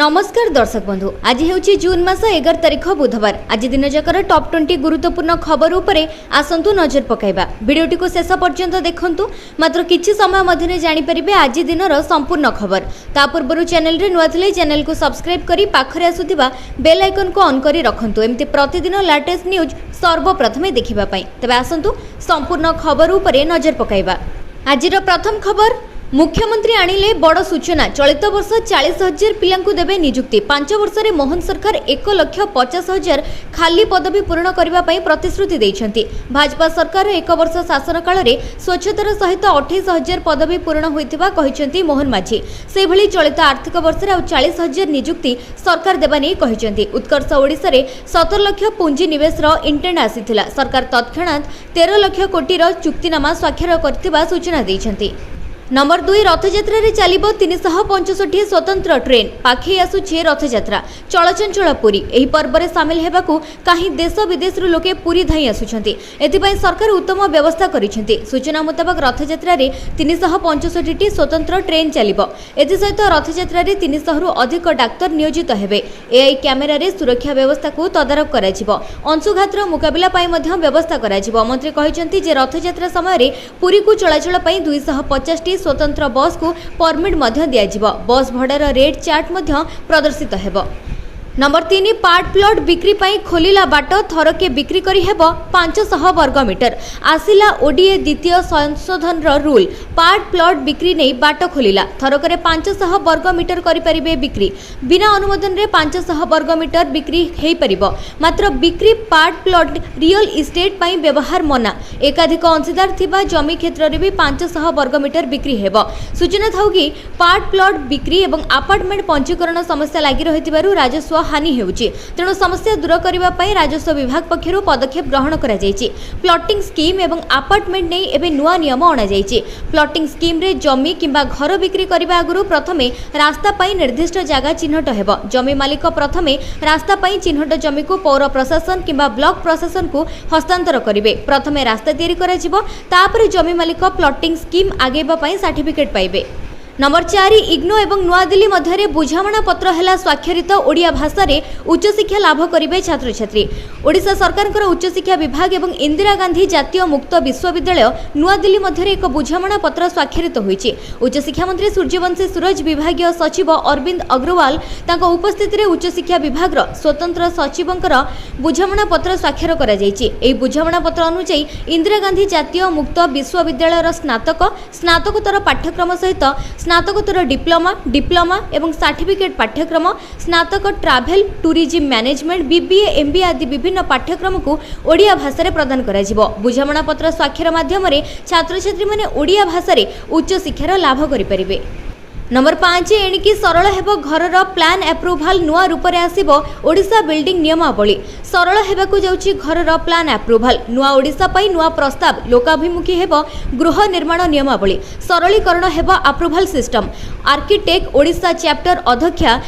नमस्कार दर्शक बंधु, आज हेउची जून मास 11 तारिख बुधवार। आज दिन जाकर टॉप 20 गुरुत्वपूर्ण खबर उपरे आसंतु नजर पकाइबा। वीडियोटी को शेष पर्यंत देखंतु, मात्र किछि समय मध्यरे जानि परिबे आज दिनर संपूर्ण खबर। ता पूर्व चैनल रे नुआ थिले चैनल को सब्सक्राइब करी पाखरे आसुथिबा बेल आइकन को ऑन करी रखंतु, एमति प्रतिदिन लेटेस्ट न्यूज सर्वप्रथमे देखिबा पई। तबे आसंतु संपूर्ण खबर उपरे नजर पकाइबा। आजिर प्रथम खबर, मुख्यमंत्री आनिले बड़ सूचना। चलित वर्ष 40,000 पिलांकु देबे नियुक्ति। 5 वर्ष रे मोहन सरकार 1,50,000 खाली पदवी पूर्ण करबा पई प्रतिश्रुति दैछंती। भाजपा सरकार 1 वर्ष शासन काल रे स्वच्छतार सहित 28,000 पदवी पूर्ण होइतिबा कहिसंती मोहन माझी। से भली चलित आर्थिक वर्ष रे 40,000 नियुक्ति सरकार देबा नै कहिसंती। उत्कर्ष ओडिसा रे 17 लाख पुंजी निवेश रो इंटेंड आसीथिला। सरकार तत्क्षणात 13 लाख कोटी रो चुक्तिनामा स्वाक्षर करतिबा सूचना दैछंती। नंबर 2, रथयात्रा रे चलिबो 365 स्वतंत्र ट्रेन। पाखे आसुछे रथयात्रा। चलचंचल पुरी। एही पर्व रे शामिल हेबाकू काही देश विदेश रो लोके पुरी धाई आसुछंती। एथिपई सरकार उत्तम व्यवस्था करिसेंती। सूचना मुताबिक रथयात्रा रे 365 स्वतंत्र ट्रेन चलिबो। एथि सहित रथयात्रा रे 300 रु अधिक डाक्टर नियोजित हेबे। एआई कैमेरा रे सुरक्षा व्यवस्था को तदारक कराजिबो। अंशुघातर मुकाबिला पई मध्ये व्यवस्था कराजिबो। मंत्री कहिसेंती जे रथयात्रा समय रे पुरी को चलाचल पई 250 स्वतंत्र बस को परमिट मध्य दिया। बस भड़ार रेट चार्ट मध्य प्रदर्शित हेबो। नंबर 3, पार्ट प्लॉट बिक्री पाई खोलिला बाट। थरके बिक्री करी हेबो 500 वर्ग मीटर। आसिला ओडीए द्वितीय संशोधन रूल। पार्ट प्लॉट बिक्री नहीं बाट खोलिला। थरकरे 500 वर्ग मीटर करि परिबे बिक्री। बिना अनुमोदन रे 500 वर्ग मीटर बिक्री हेई परिबो। मात्र बिक्री पार्ट प्लॉट रियल इस्टेट पाई व्यवहार मना। एकाधिक अंशीदार थिबा जमी क्षेत्र रे भी 500 वर्ग मीटर बिक्री हेबो। सूचना थाउ कि पार्ट प्लॉट बिक्री एवं अपार्टमेंट पंजीकरण समस्या लागि रहितिबारु राजस्व हानि हेउची। तेणु समस्या दूर करबा पई राजस्व विभाग पक्षरु पदक्षेप ग्रहण करा जायछि। प्लॉटिंग स्कीम एवं अपार्टमेंट नै एबे नुआ नियम अणा जायछि। प्लॉटिंग स्कीम रे जमी किंबा घर बिक्री करबा आगुरु प्रथमे रास्ता पई निर्दिष्ट जगह चिन्हट हेबो। जमी मालिक प्रथमे रास्ता पई चिन्हट जमी को पौर प्रशासन किंबा ब्लॉक प्रशासन को हस्तांतर करिवे। प्रथमे रास्ता तयारी करा जिवो, तापर जमी मालिक प्लॉटिंग स्कीम आगेबा पई सर्टिफिकेट पाइबे। नंबर 4, इग्नो एवं नुआ दिल्ली मध्य बुझामणा पत्र है स्वाक्षरित। ओडिया भाषा रे उच्च शिक्षा लाभ करिवे छात्र छात्री। ओडिशा सरकार उच्च शिक्षा विभाग एवं इंदिरा गांधी जातीय मुक्त विश्वविद्यालय नुआ दिल्ली मध्य एक बुझामणा पत्र स्वाक्षरित होईछि। उच्च शिक्षा मंत्री सूर्यवंशी सूरज, विभागीय सचिव अरविंद अग्रवाल तांको उपस्थिति रे उच्च शिक्षा विभाग स्वतंत्र सचिवंकर बुझामणा पत्र स्वाक्षर करा जायछि। एही बुझामणा पत्र अनुसार इंदिरा गांधी जातीय मुक्त विश्वविद्यालय स्नातकोत्तर पाठ्यक्रम सहित स्नातकोत्तर डिप्लोमा एवं सर्टिफिकेट पाठ्यक्रम, स्नातक travel tourism management, BBA, MBA आदि विभिन्न पाठ्यक्रम को ओडिया भाषा रे प्रदान करा जिवो। बुझामणा पत्र स्वाक्षर माध्यम रे छात्र छात्री माने ओडिया भाषा रे उच्च शिक्षार लाभ करि परिबे। नंबर 5, एणिकी सरल हेबो घरर प्लान अप्रूवल। नुआ रूप रे आसीबो ओडिशा बिल्डिंग नियमावली। सरल हेबाकू जाउची घरर प्लान अप्रूवल। नुआ ओडिशा पई नुआ प्रस्ताव लोकाभिमुखी हेबो गृह निर्माण नियमावली। सरलीकरण हेबो approval system. Architect Odisha chapter अध्यक्षा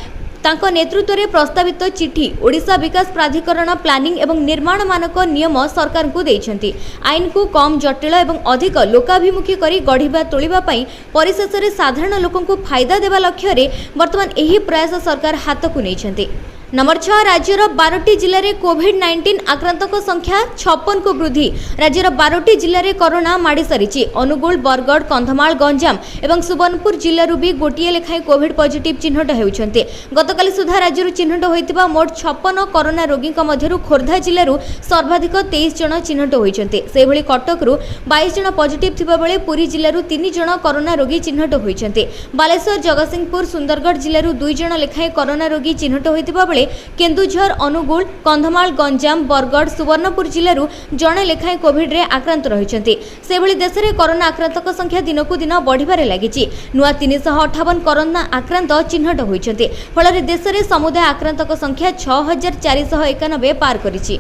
तांको नेतृत्व में प्रस्तावित चिठी ओडिशा विकास प्राधिकरण प्लानिंग एवं निर्माण मानक नियम सरकार को देइछंती। आईन को कम जटिल एवं अधिक लोकाभिमुखी करी गढ़िबा तोलिबा पई परिशेष रे साधारण लोकन को फायदा देबा लक्ष्य रे वर्तमान एही प्रयास सरकार हाथ को नैछंती। नंबर 6, राज्यर 12टी जिले में कोविड-19 आक्रांतक संख्या 56 को वृद्धि। राज्यर 12टी जिले में कोरोना माड़ी सारी। अनुगुल, बरगढ़, कंधमाल, गंजाम एवं सुवर्णपुर जिलूर भी गोटे लेखाएं कोविड पॉजिटिव चिन्हट होती। गतकाली सुधा राज्य चिन्हट होता मोट 56 कोरोना रोगी मध्य खोर्धा जिलूर सर्वाधिक 23 जन चिन्हट होती। से कटकू 22 जन पॉजिटिव थिबा बेले पुरी जिलूर 3 जन कोरोना रोगी चिन्हट होती। बालेश्वर, जगतसिंहपुर, सुंदरगढ़ जिलूर 2 जन लेखाएं कोरोना रोगी चिन्हट होता बेले केन्दुझर, अनुगुल, कंधमाल, गंजाम, बरगढ़, सुवर्णपुर जिलूर जड़े लेखाएं कोविड रे आक्रांत रहिसेंती। सेभली देश में कोरोना आक्रांतक संख्या दिनकू दिन बढ़िबारे लागिछि। नुआ 358 कोरोना आक्रांत चिन्हट होइछंती। फल देश में समुदाय आक्रांतक संख्या 6491 पार करिछि।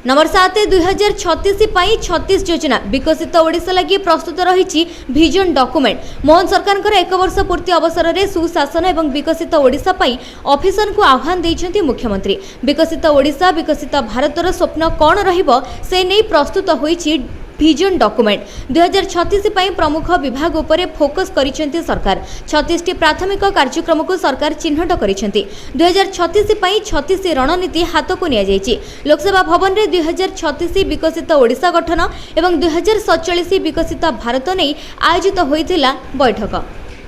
नंबर 7, 2036 पाई 36 योजना। विकसित ओडिशा लगी प्रस्तुत रही विजन डॉक्यूमेंट। मोहन सरकार 1 वर्ष पूर्ति अवसर में सुशासन एवं विकसित ओडिशा पाई ऑफिसर को आह्वान देइछंती मुख्यमंत्री। विकसित ओडिशा, विकसित भारतर स्वप्न कौन रहिबो से नहीं प्रस्तुत होइछि ଭିଜन डॉक्यूमेंट 2036 ପାଇଁ प्रमुख विभाग उपरे फोकस करिसेंती सरकार 36 टी प्राथमिक कार्यक्रम को सरकार चिन्हट करिसेंती 2036 ପାଇଁ 36 रणनीति हाथ को निया जायछि लोकसभा भवन रे 2036 विकसित ओडिशा गठन एवं 2047 विकसित भारत नै आयोजित होइथिला बैठक।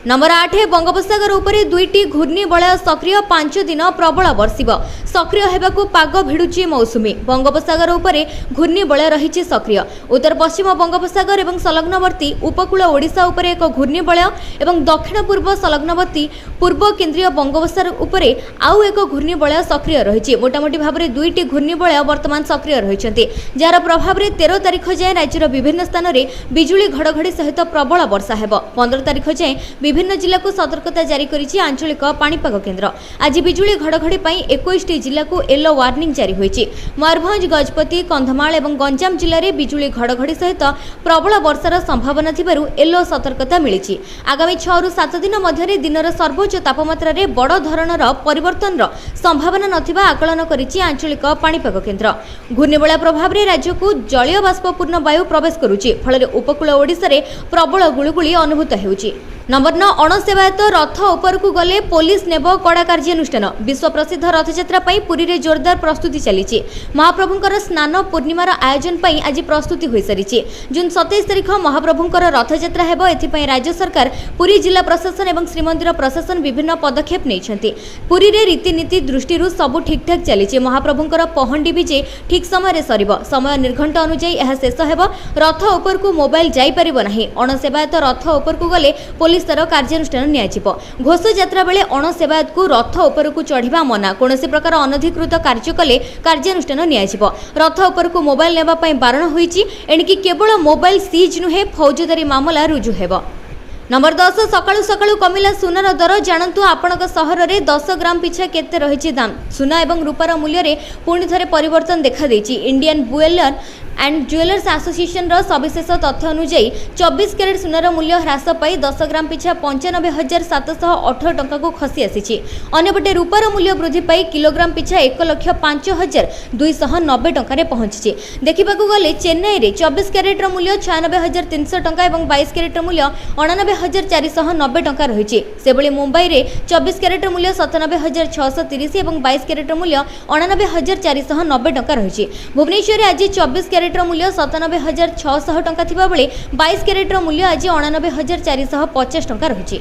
नंबर 8 बंगोपसागर उपरे दुईटी घूर्णिबलय सक्रिय 5 दिन प्रबल वर्षिब सक्रिय हेबाकू पाग भिडुची मौसुमी बंगोपसागर उपरे घूर्णिबलय रहिछि सक्रिय उत्तर पश्चिम बंगोपसागर एवं संलग्नवर्ती उपकूल ओडिशा उपरे एक घूर्णिबलय एवं दक्षिण पूर्व संलग्नवर्ती पूर्व केंद्रीय बंगोपसागर उपरे आउ एक घूर्णिबलय सक्रिय रहिछि मोटामोटी भाबरे दुईटी घूर्णिबलय वर्तमान सक्रिय रहिछन्ति जार प्रभाव रे 13 तारिख जाय राज्यर विभिन्न स्थान रे बिजुली घड़घड़ी सहित प्रबल वर्षा हेबो 15 तारिख जाय विभिन्न जिला को सतर्कता जारी करिछि आंचलिक पाणीपाग केन्द्र आज बिजुली घड़घड़ी पई 21 टी जिला को येलो वार्निंग जारी होइछि मयूरभंज गजपति कंधमाल एवं गंजाम जिल्ला रे बिजुली घड़घड़ी सहित प्रबल वर्षार संभावना थिबारु येलो सतर्कता मिलिछि आगामी 6 रु 7 दिन मध्यरे दिनर सर्वोच्च तापमात्रा रे बड़ धरणर परिवर्तनर संभावना नथिबा आकलन करिछि आंचलिक पाणीपाग केन्द्र घूर्णिबलय प्रभाव रे राज्य को जलीय बाष्पपूर्ण वायु प्रवेश करुछि फल उपकूल ओडिशा रे प्रबल गुळुगुळी अनुभूत हेउछि। नंबर 9 अणसेवायत रथ उपरकू गले पुलिस नेब कड़ा कार्यानुष्ठान विश्व प्रसिद्ध रथयात्रा पई पुरी रे जोरदार प्रस्तुति चलीछि महाप्रभुंकर स्नान पूर्णिमार आयोजन पई आज प्रस्तुति होई सारिछि जून 27 तारिख महाप्रभुंकर रथयात्रा हेबो एथि पई राज्य सरकार पुरी जिला प्रशासन एवं श्रीमंदिर प्रशासन विभिन्न पदक्षेप नेइछन्ति पुरी रे रीतिनीति दृष्टिरु सब ठीक ठाक चलीछि महाप्रभुंकर पहंडी विजे ठीक समय रे सरिबो समय निर्घंट अनुसार यह शेष हेबो रथ उपरकू मोबाइल जाई परिबो नाही अणसेवायत रथ उपरकू गले पुलिस तर कार्यानुष्ठान नियाजिबो घोष यात्रा बेले अणसेवायत को रथ उपरकू चढ़िबा मना कोनोसी प्रकार अनधिकृत कार्य कले कार्यानुष्ठान नियाजिबो रथ उपरकू मोबाइल नेबा पई बारण होईछि एणिकी केवल मोबाइल सीज नुहे फौजदारी मामला रुजु हेबो। नंबर 10 सकाळु सकाळु कमिला सुनार दर जानतु आपणक सहर रे 10 ग्राम पिछा केते रहिछि दाम सुना एवं रूपार मूल्य रे पुणी थरे परिवर्तन देखा देछि Indian bullion and jewellers association रो सविशेष तथ्य अनुसार 24 कैरेट सुनार मूल्य ह्रास पाई 10 ग्राम पिछा 95,718 टंका को खसी आसीछि अन्यपटे रूपार मूल्य वृद्धि पाई किलोग्राम पिछा 1,05,290 टंका रे पहुंचिछि देखिबाकू गले चेन्नई रे 24 कैरेट रो मूल्य 96,300 टंका एवं 22 कैरेट रो मूल्य 99,490 टंका रहिछि सेबळे मुंबई रे 24 कैरेट रो मूल्य 97,630 एवं 22 कैरेट रो मूल्य 99,490 टंका रहिछि भुवनेश्वर रे आज 24 कैरेट मूल्य 97,600 टंका थिबा बेले 22 कैरेट मूल्य आज 89,450 टंका रहिछि।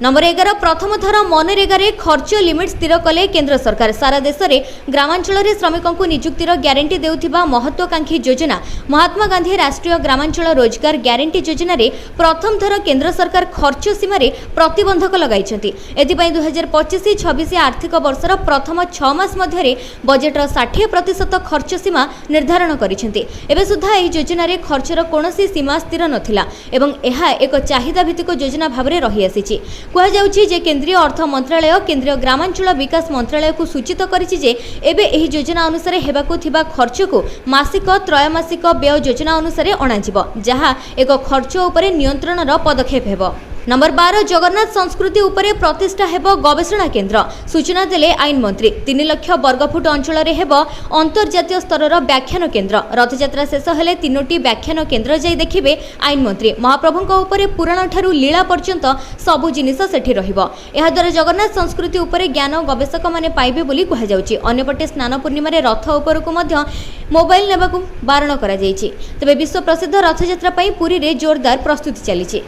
नंबर 11 प्रथम थर मनरेगा रे खर्च लिमिट स्थिर कले केंद्र सरकार सारा देश में ग्रामांचल रे श्रमिकों को नियुक्तिर ग्यारंटी देउथिबा महत्वाकांक्षी योजना महात्मा गांधी राष्ट्रीय ग्रामांचल रोजगार ग्यारंटी योजना रे प्रथम थर केंद्र सरकार खर्च सीमा रे प्रतिबंधक लगाइछन्ति एथिपई 2025-26 आर्थिक वर्षर प्रथम 6 मास मध्यरे बजेटर 60% खर्च सीमा निर्धारण करिछन्ति एबे सुधा एही योजना रे खर्चर कोनोसी सीमा स्थिर नथिला एवं एहा एक चाहिदा भित्तिक योजना भाबरे रहि आसीछि कुहाଯାଉଛି जे केंद्रीय अर्थ मंत्रालय केंद्रीय ग्रामांचल विकास मंत्रालय को सूचित करिछि जे एबे एही योजना अनुसार हेबाकू थिबा खर्च को मासिक त्रयमासिक व्यय योजना अनुसार अणाजिबो जहा एक खर्च उपरे नियंत्रणर पदक्षेप हेबो। नंबर 12 जगन्नाथ संस्कृति उपरे प्रतिष्ठा हेबो गवेषणा केंद्र सूचना देले आईन मंत्री 3 लाख वर्गफुट अंचल रे हेबो अंतर्जातीय स्तरर व्याख्यान केंद्र रथयात्रा शेष हेले 3टी व्याख्यान केंद्र जाई देखिबे आईन मंत्री महाप्रभुंक उपरे पुराण ठारू लीला पर्यंत सबु जिनिस सेठी रहिबो एहा द्वारा जगन्नाथ संस्कृति उपरे ज्ञान गवेषक माने पाइबे बोली कहा जाउची अन्यपटे स्नान पूर्णिमा रे रथ उपरकू मध्य मोबाइल नेबाकू बारण करा जाईची तबे विश्व प्रसिद्ध रथयात्रा पई पुरी रे जोरदार प्रस्तुति चलीची।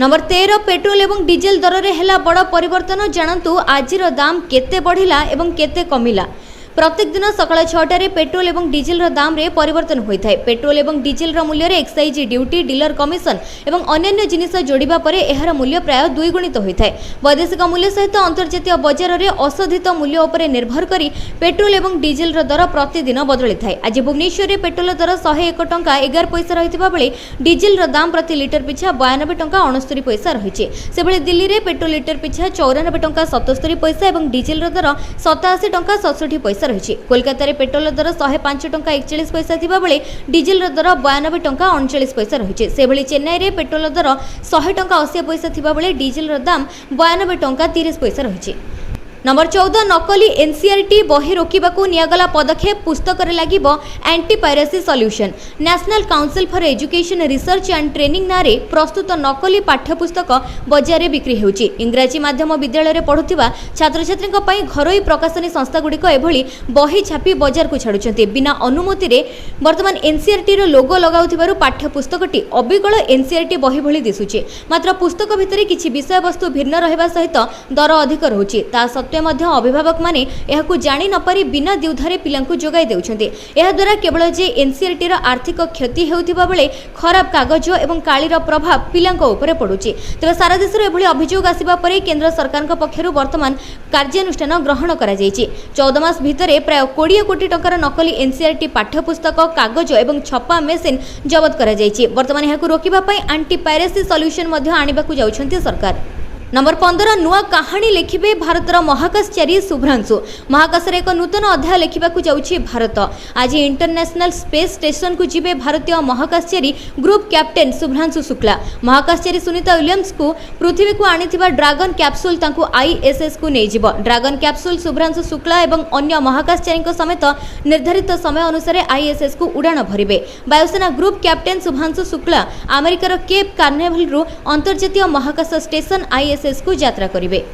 नंबर 13 पेट्रोल एवं डीजेल दर रे हेला बड़ परिवर्तन जानतु आजिर दाम केते बढ़िला एवं केते कमिला प्रत्येक दिन सकाळ 6टारे पेट्रोल एवं डीजेल दाम रे परिवर्तन होइथाय पेट्रोल एवं डीजेल मूल्य रे एक्साइज ड्यूटी डीलर कमिशन एवं अन्य जिनिस जोड़िबा परे एहार मूल्य प्राय द्विगुणित होइथाय वैदेशिक मूल्य सहित अंतर्जातीय बजार रे असोधित मूल्य उपरे निर्भर करी पेट्रोल एवं डीजेल दर प्रतिदिन बदली थाय आज भुवनेश्वर रे पेट्रोल दर 101 टंका 11 पैसा रहितबा बेले डीजेल दाम प्रति लिटर पिछा 92 टंका 69 पैसा रहिছে सेबळे दिल्ली रे पेट्रोल लिटर पिछा 94 टंका 77 पैसा एवं डीजेल दर 87 टंका 67 पैसा रहिছে कोलकाता रे पेट्रोल दर 105 टंका 41 पैसा थिबा बेले डीजेल दर 92 टंका 39 पैसा रहिছে सेबळे चेन्नई रे पेट्रोल दर 100 टंका 80 पैसा थिबा बेले डीजेल दाम 92 टंका 30 पैसा रहिছে। नंबर 14 नकली एनसीईआरटी बही रोकबाकू नियागला पदक्षेप पुस्तक लगे anti piracy solution national council for education research and training नारे प्रस्तुत नकली पाठ्यपुस्तक बजार में बिक्री होउची। इंग्राजी माध्यम विद्यालय पढ़ुवा छात्र छात्री घरोई प्रकाशनी संस्थागुड़िक एभली बही छापी बजार को छाड़ुछंती बिना अनुमति रे। वर्तमान एनसीईआरटी रो लोगो लगाउथिबारु पाठ्यपुस्तकटी अबिकल एनसीईआरटी बही भली दिसुची। मात्र पुस्तक भितरे किछि विषय वस्तु भिन्न रहबा सहित दर अधिक रहुची। ता सत्वे मध्य अभिभावक माने एहाकू जानि न पारि बिना द्विधारे पिलांकू जोगाई देउछंती। एहा द्वारा केवल जे एनसीईआरटी रो आर्थिक क्षति हेउथिबा बेले खराब कागज एवं कालीर प्रभाव पिलांक उपरे पडुची। तबे सारा देश रे एभली अभियोग आसीबा परे केंद्र सरकारक पक्षरु वर्तमान कार्यानुष्ठान ग्रहण करा जायछि। 14 मास भितरे प्राय 20 कोटी टंकार नकली एनसीईआरटी पाठ्यपुस्तक कागज एवं छपा मेसिन जबत करा जायछि। वर्तमान एहाकू रोकिबा पई एंटी पायरेसी सॉल्यूशन मध्ये आनिबाकू जाउछंती सरकार। नंबर 15 नुआ कहानी लिखिबे भारतर महाकाशचारी शुभ्रांशु। महाकाश एक नूतन अध्याय लिखा जाउछि भारत। आज इंटरनेशनल स्पेस स्टेशन को जीवे भारतीय महाकाशचारी ग्रुप कैप्टेन शुभ्रांशु शुक्ला। महाकाशचारी सुनीता विलियम्स को पृथ्वी को आनिथिबा ड्रैगन कैप्सूल तांकु आईएसएस को नै जिवो। ड्रैगन कैप्सूल शुभ्रांशु शुक्ला एवं अन्य महाकाशचारी समेत निर्धारित समय अनुसार आईएसएस को उड़ाण भरिबे। वायुसेना ग्रुप कैप्टेन शुभ्रांशु शुक्ला अमेरिकार केप कार्निवल रु अंतर्जातीय महाकाश स्टेशन आईएसएस को यात्रा करिवे।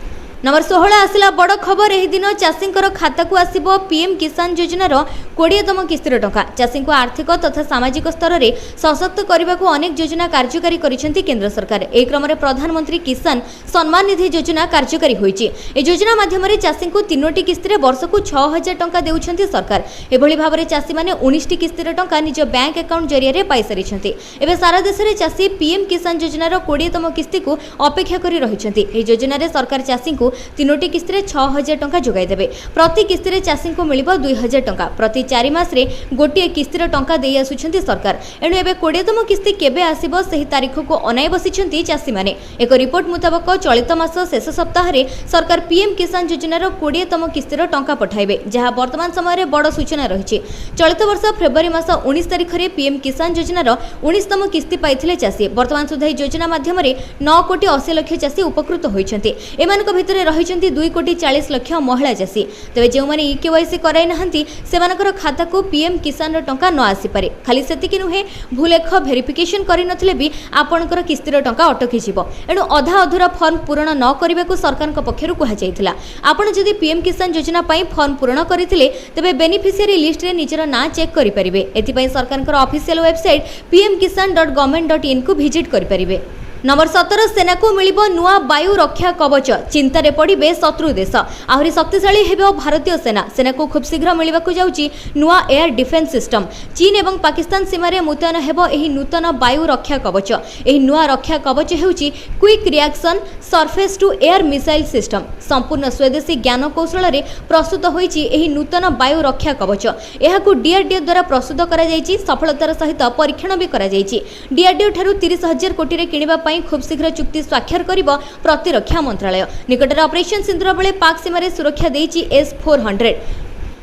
नंबर 16 आसिला बड़ खबर। एही दिन चाषी खाता को आसिबो पीएम किसान योजनार 20तम किस्तिर टंका। चाषी को आर्थिक तथा सामाजिक स्तर में सशक्त करने को अनेक योजना कार्यकारी करिसेंती केंद्र सरकार। एक क्रम में प्रधानमंत्री किसान सम्मान निधि योजना कार्यकारी होईची। ए योजना माध्यम चाषी को 3टी किस्तिर वर्ष को 6000 टंका देउछंती सरकार। एभली भाव में चाषी माने 19टी किस्तिर टंका निज बैंक अकाउंट जरिया पाई सारिछंती। एबे सारा देश में चाषी पीएम किसान योजनार 20तम किस्ती को अपेक्षा करी रहिछंती। ए योजना रे सरकार चाषी को 3टी किस्ती 6000 टंका जोगाई देबे। प्रति किस्ती चाषी को मिलिबो 2000 टंका। प्रति 4 मास रे गोटे किस्तीर टंका देई आसुछंती सरकार। एणु एबे 20तम किस्ती केबे आसीबो सही तारीख को अनाई बसिछंती चाषी माने। एक रिपोर्ट मुताबक चलित मास शेष सप्ताह रे सरकार पीएम किसान योजनार 20तम किस्तीर टंका पठाइबे, जहां वर्तमान समय रे बड़ सूचना रहिछि। चलित वर्ष फेब्रुआरी मास 19 तारिख रे पीएम किसान योजनार 19तम किस्ती पाइथिले चाषी। वर्तमान सुधा योजना माध्यम रे 9 कोटी 80 लाख चाषी उपकृत होइछंती। एमानक भितरे रहिछंती 2 कोटी 40 लाख महिला चाषी। तबे जे माने ईकेवाईसी कराई नाहंती सेमानकर खाता को पीएम किसान टंका न आसी पारे। खाली सेतिकी नुहे भूलेख वेरिफिकेशन करि नथिले भी आपनकर किस्तीर टंका अटकी जिवो। एणु अधा अधूरा फॉर्म पूरण न करिबाकू सरकारक पक्षरु कहा जायतिला। आपण जदि पीएम किसान योजना पई फॉर्म पूरण करिथिले तबे बेनिफिशियरी लिस्ट रे निजर ना चेक करि परिबे। एथि पई सरकारकर ऑफिशियल वेबसाइट pmkisan.government.in को विजिट करि परिबे। नंबर 17 सेना को मिलिबो नुआ वायु रक्षा कवच। चिंतारे पड़िबे शत्रु देश। आहरी शक्तिशाली हेबो भारतीय सेना। सेना को खूब शीघ्र मिलिबाकू जाउची नुआ एयर डिफेंस सिस्टम। चीन एवं पाकिस्तान सीमा रे मुतयन हेबो एही नूतन वायु रक्षा कवच। एही नुआ रक्षा कवच हेउची quick reaction surface to air missile system. संपूर्ण स्वदेशी ज्ञान कौशल रे प्रस्तुत होईची एही नूतन वायु रक्षा कवच। एहाकू डीआरडीओ द्वारा प्रस्तुत करा जायची। सफलतार सहित परीक्षण भी करा जायची। डीआरडीओ ठारू 30,000 कोटी रे किनिबा खूब शीघ्र चुक्ति स्वाक्षर करिबो प्रतिरक्षा मंत्रालय। निकटरे ऑपरेशन सिंधुर बेले पाक सीमा रे सुरक्षा देइची S-400।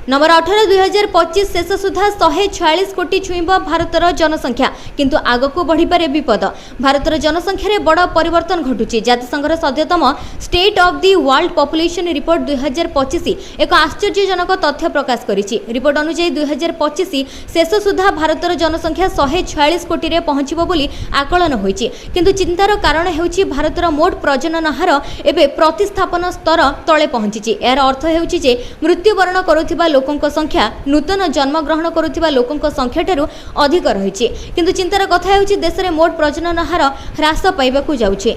नंबर 18 2025 शेष सुधा 146 कोटी छुईब भारतर जनसंख्या, किंतु आगको बढ़ी पारे विपद। भारतर जनसंख्या रे बड़ परिवर्तन घटुची। जातिसंघर सद्यतम state of the world population report 2025 एक आश्चर्यजनक तथ्य प्रकाश करिछि। रिपोर्ट अनुसार 2025 शेष सुधा भारतर जनसंख्या 146 कोटी रे पहुंचिबो बोली आकलन होईछि। किंतु चिंतार कारण हेउछि भारतर मोट प्रजनन हार एबे प्रतिस्थापन स्तर तळे पहुंचिछि। एହାର अर्थ हेउछि जे मृत्युवरण करुथिबा लोकंक संख्या नूतन जन्म ग्रहण करुथिबा लोकंक संख्या ठारू अधिक रहिछि। किंतु चिंतार कथा हेउछि देश रे मोट प्रजनन हार ह्रास पाइबाकू जाउछि।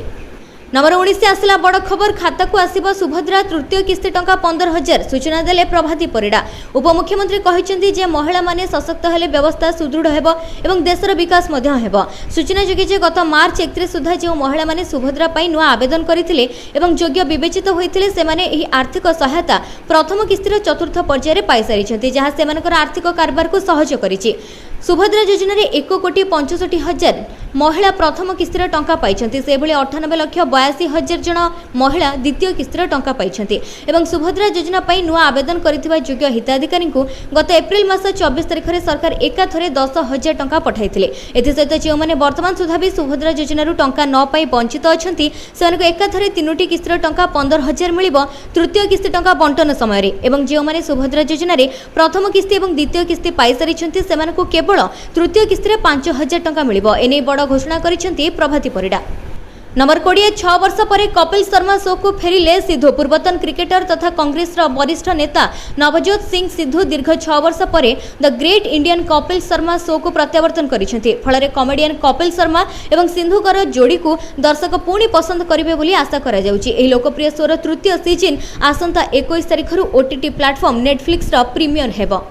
नंबर 19 आसिला बड़ खबर। खाता को आसिबो सुभद्रा तृतीय किस्ती टंका 15,000। सूचना देले प्रभाती परिडा। उपमुख्यमंत्री कहिसेंती जे महिला माने सशक्त हेले व्यवस्था सुदृढ़ हेबो एवं देशर विकास मध्य हेबो। सूचना जोगी जे गत मार्च 31 सुधा जे महिला माने सुभद्रा पई नुआ आवेदन करिथिले एवं योग्य विवेचित होइथिले सेमाने एही आर्थिक सहायता प्रथम किस्तीर चतुर्थ पर्याय रे पाई सारिछंती, जहां सेमानकर आर्थिक कारबार को सहज करिछि। सुभद्रा योजना रे 1,65,000 महिला प्रथम किस्तिर टंका पाइछन्ति सेभଳି 98,82,000 जन महिला द्वितीय किस्तिर टंका पाइछन्ति एवं सुभद्रा योजना पई नुआ आवेदन करिथिबा योग्य हिताधिकारी को गत एप्रिल मास 24 तारिख रे सरकार एकाथरे 10,000 टंका पठाइथिले। एथि सहित जे माने वर्तमान सुधा भी सुभद्रा योजना रु टंका न पाई वंचित अछन्ति सेमानको एकाथरे 3टी किस्तिर टंका 15,000 मिलिबो तृतीय किस्ति टंका बंटन समय रे एवं जे माने सुभद्रा योजना रे प्रथम किस्ति एवं द्वितीय किस्ति पाई सारिछन्ति सेमानको केवल तृतीय किस्ति रे 5,000 टंका मिलिबो। एने बड़ घोषणा करिछन्ति प्रभाती परिडा। नंबर 20 6 वर्ष पर कपिल शर्मा शो को फेरिले सिद्धू। पूर्वतन क्रिकेटर तथा कांग्रेस वरिष्ठ नेता नवजोत सिंह सिद्धू दीर्घ 6 वर्ष पर the great Indian Kapil Sharma show को प्रत्यावर्तन करिसेंति। फଳରେ कॉमेडियन कपिल शर्मा एवं सिद्धूकर जोड़ी को दर्शक पुणी पसंद करिवे बोली आशा करा जाउची। एही लोकप्रिय शोर तृतीय सीजन आसंता 21 तारिख रु ओटीटी प्लेटफॉर्म नेटफ्लिक्स रा प्रीमियर हेबो।